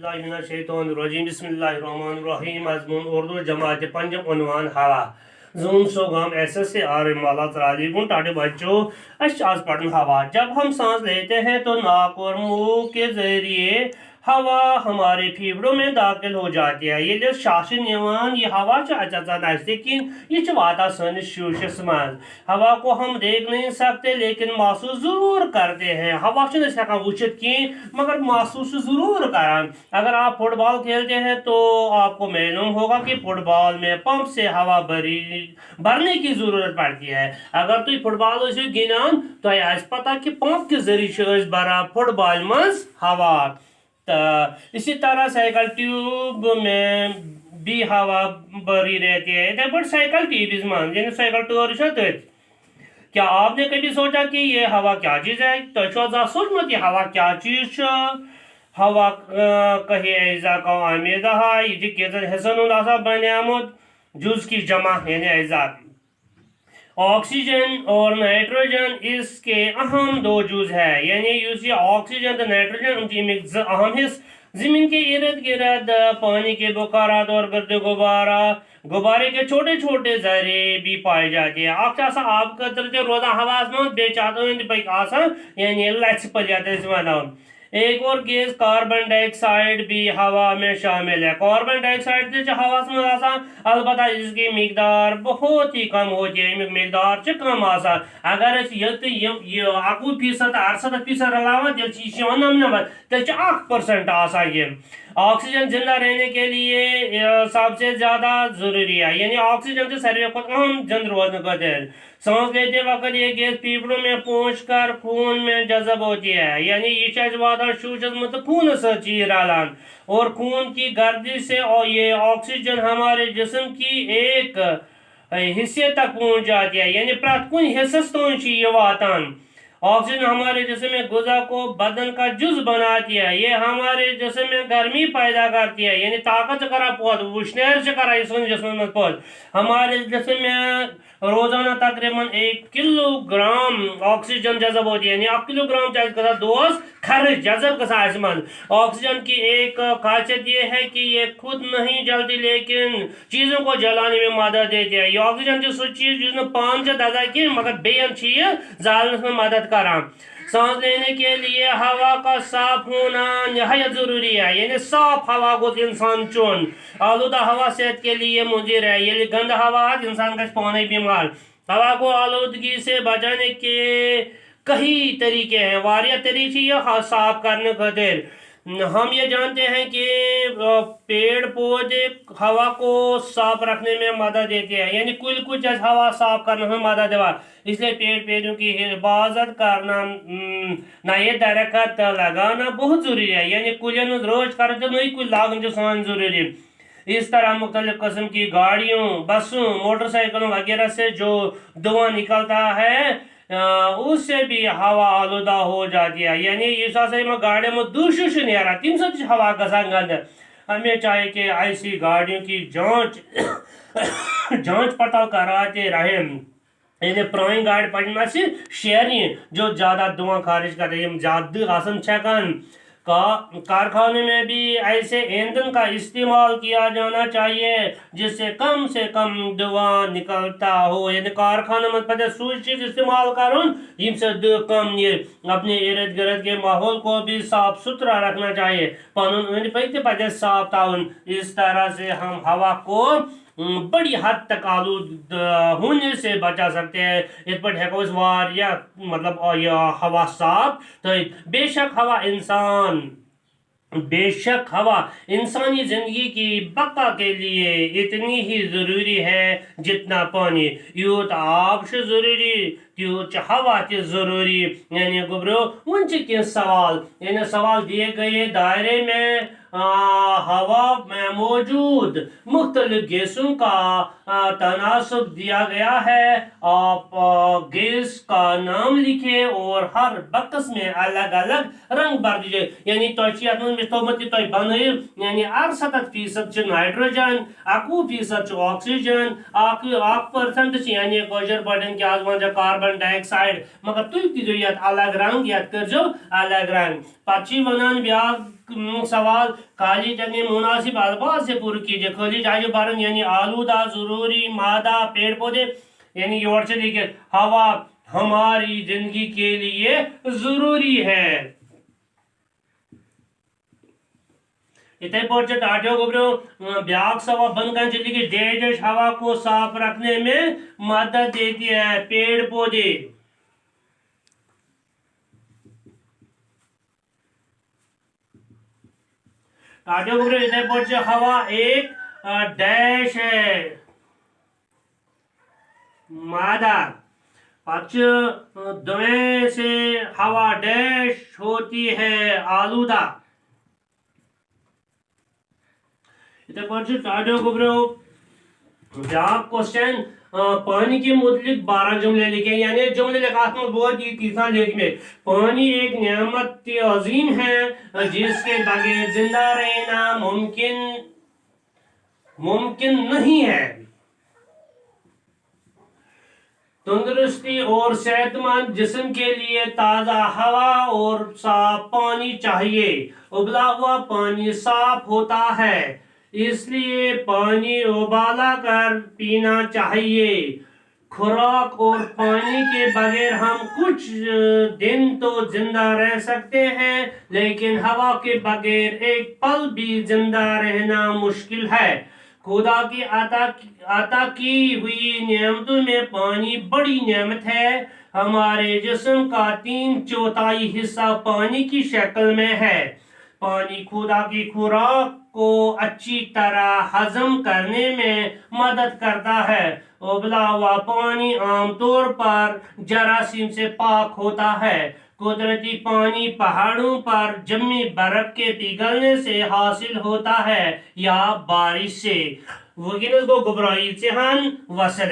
बिस्मिल्लाहिर्रहमानिर्रहीम मजमून उर्दू जमात पंजम उन्वान हवा जून सोगाम ऐसे से माला तरालीगुन टाटे बच्चों आज पढ़न हवा। जब हम सांस लेते हैं तो नाक और मुंह के जरिए हवा हमारे फेफड़ों में दाखिल हो जाती है। ये शासन ये हवा लेकिन ये वाता सनिस शीशस मज हवा को हम देख नहीं सकते लेकिन महसूस जरूर करते हैं। हवा वुचित कहीं मगर महसूस जरूर करान। अगर आप फुटबॉल खेलते हैं तो आपको मालूम होगा कि फुटबॉल में पंप से हवा भरने की जरूरत पड़ती है। अगर तुम फुटबॉल गिनान तो पता कि पंप के जरिए भरा फुटबॉल मज हवा। इसी तरह साइकिल ट्यूब में भी हवा भरी रहती है। इतने बड़ साइकिल ट्यूब मान साइकिल टूर। क्या आपने कभी सोचा कि ये हवा क्या चीज है? तो सोचमत ये हवा क्या चीज? हवा कही एजा का आमेदा है ये हिस्सन बनियामुत जुज की जमा यानी एजा। ऑक्सीजन और नाइट्रोजन इसके अहम दो जुज है। यानी ऑक्सीजन तो नाइट्रोजन अहम हिस्स जमीन के इर्द गिर्द पानी के बुखारात और गर्द गुब्बारे के छोटे छोटे जरे भी पाए जाते हैं। आप रोजा हवा यानी लच पल। एक और गैस कार्बन डाइऑक्साइड भी हवा में शामिल है। कार्बन डाइऑक्साइड हवा में अलबत्ता इसकी मिकदार बहुत ही कम होती है। मिकदार कम अगर 1% 68% रलावन तेल 8% ये। ऑक्सीजन जिंदा रहने के लिए सबसे ज्यादा जरूरी है। यानी ऑक्सीजन से सारे अहम जिंद रोजन का सांस लेते वक्त ये गैस फेफड़ों में पहुंचकर खून में जज़ब होती है। यानी ये खून सची रलान और खून की गर्दिश से और ये ऑक्सीजन हमारे जिस्म की एक हिस्से तक पहुंच जाती है। यानी प्रतकुन हिस्सस तो वातान। ऑक्सीजन हमारे जिस्म में गुजा को बदन का जुज बनाती है। ये हमारे जिस्म में गर्मी पैदा करती है। यानी ताकत करा पौध वुशनेर से करा जिस्म में पौध हमारे जिस्म में रोजाना तकरीबन 1 किलोग्राम ऑक्सीजन जज़ब होती है। यानी 1 किलोग्राम दोस्त खर्च जज़ब का ऑक्सीजन की एक खासियत ये है कि ये खुद नहीं जलती लेकिन चीज़ों को जलाने में मदद देती है। ये ऑक्सीजन की सो चीज़ जिसने पान से दादा की मगर बेन जालने में मदद करा। सांस लेने के लिए हवा का साफ होना नहायत जरूरी है। यानी साफ हवा को इंसान चुन। आलूदा हवा सेहत के लिए मुजीर है। ये गंद हवा इंसान का पानी बीमार। हवा को आलूदगी से बचाने के कई तरीके हैं। वारिया तरीके ये साफ करने खातिर हम ये जानते हैं कि पेड़ पौधे हवा को साफ रखने में मदद देते हैं। यानी कुछ हवा साफ करने में मदद देवा। इसलिए पेड़ पौधों की हिफाजत करना नए दरख्त लगाना बहुत जरूरी है। यानी कुलियन रोज कर नई कुल लागन सान जरूरी। इस तरह मुख्तलिफ किस्म की गाड़ियों बसों मोटरसाइकिलों वगैरह से जो धुआं निकलता है उससे भी हवा आलूदा हो जाती है। यानी इस गाड़ी में दूषित नहीं आ रहा तम से हवा गंद। हमें चाहिए कि ऐसी गाड़ियों की जांच पड़ताल कराते रहे। यानी पुरानी गाड़ी पड़ना से शेयरिंग जो ज़्यादा धुआं खारिज करते हैं ज़्यादा छकन कारखाने में भी ऐसे ईंधन का इस्तेमाल किया जाना चाहिए जिससे कम से कम धुआं निकलता हो। यानी कारखाने में पहले सूच चीज इस्तेमाल करूँ जिनसे कम ये अपने इर्द गिर्द के माहौल को भी साफ सुथरा रखना चाहिए। पहले साफ ताउन। इस तरह से हम हवा को बड़ी हद तक आलूद होने से बचा सकते हैं। इस पर या मतलब हवा साफ तो बेशक हवा इंसानी जिंदगी की बका के लिए इतनी ही जरूरी है जितना पानी। यूत आब जरूरी त्यूत हवा जरूरी। यानी गुबरो उन सवाल यानी सवाल दिए गए दायरे में हवा में मौजूद मुख्तलिफ गैसों का तनासब दिया गया है। आप गैस का नाम लिखे और हर बक्स में अलग अलग रंग भर दीजिए। यानी यानी 68% नाइट्रोजन 1% ऑक्सीजन 1% यानी कार्बन डाइऑक्साइड मगर तुम अलग रंग याद कर अलग रंग पी वन ब्या سوال خالی جگہ مناسب الفاظ سے پر کیجیے. خالی جگہ بھرن یعنی آلودہ, ضروری, مادہ, پیڑ پودے, یعنی یور سے دیکھیے ہوا ہماری زندگی کے لیے ضروری ہے. اتھے پٲٹھۍ ٹاٹیو گوبرو بیاکھ سوال بند کن چلی کہ ڈیش ہوا کو صاف رکھنے میں مدد دیتی ہے. پیڑ پودے. ٹاٹیو گوبرو اتھے پٲٹھۍ ہوا ایک ڈیش ہے مادہ. پتہ دھویں سے ہوا ڈیش ہوتی ہے آلودہ. اتھے پٲٹھۍ ٹاٹیو گوبرو بیاکھ کوسچن پانی کے متعلق 12 جملے لکھیں. یعنی جملے لکھات میں بہت ہی تیسا لکھ میں. پانی ایک نعمت عظیم ہے جس کے بغیر زندہ رہنا ممکن نہیں ہے. تندرستی اور صحت مند جسم کے لیے تازہ ہوا اور صاف پانی چاہیے. ابلا ہوا پانی صاف ہوتا ہے اس لیے پانی ابالا کر پینا چاہیے. خوراک اور پانی کے بغیر ہم کچھ دن تو زندہ رہ سکتے ہیں لیکن ہوا کے بغیر ایک پل بھی زندہ رہنا مشکل ہے. خدا کی عطا کی ہوئی نعمتوں میں پانی بڑی نعمت ہے. ہمارے جسم کا 3/4 حصہ پانی کی شکل میں ہے. پانی خدا کی خوراک کو اچھی طرح ہضم کرنے میں مدد کرتا ہے. ابلا ہوا پانی عام طور پر جراثیم سے پاک ہوتا ہے. قدرتی پانی پہاڑوں پر جمی برف کے پگھلنے سے حاصل ہوتا ہے یا بارش سے. وگینس گو گبرائیل سے ہن وسلم.